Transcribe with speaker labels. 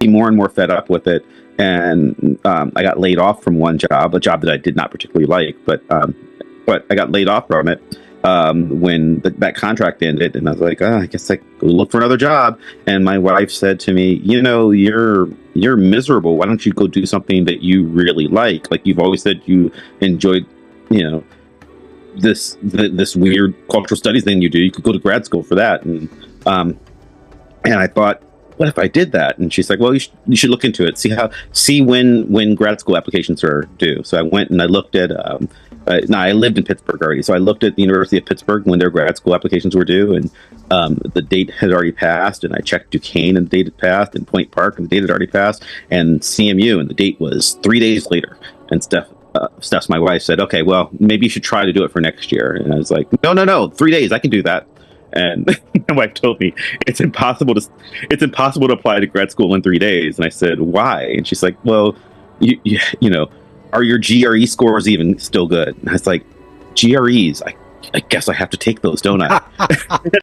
Speaker 1: more and more fed up with it, and I got laid off from one job, a job that I did not particularly like, but I got laid off from it when that contract ended, and I was like, I guess I go look for another job. And my wife said to me, you're miserable. Why don't you go do something that you really like? Like, you've always said you enjoyed, this weird cultural studies thing you do. You could go to grad school for that. And I thought, what if I did that? And she's like, well, you should look into it. See when grad school applications are due. So I went and I looked at, I lived in Pittsburgh already. So I looked at the University of Pittsburgh when their grad school applications were due, and the date had already passed. And I checked Duquesne and the date had passed, and Point Park and the date had already passed, and CMU and the date was 3 days later. And Steph's my wife said, okay, well, maybe you should try to do it for next year. And I was like, no, 3 days, I can do that. And my wife told me it's impossible to apply to grad school in 3 days. And I said, why? And she's like, well, are your GRE scores even still good? And I was like, GREs, I guess I have to take those, don't I?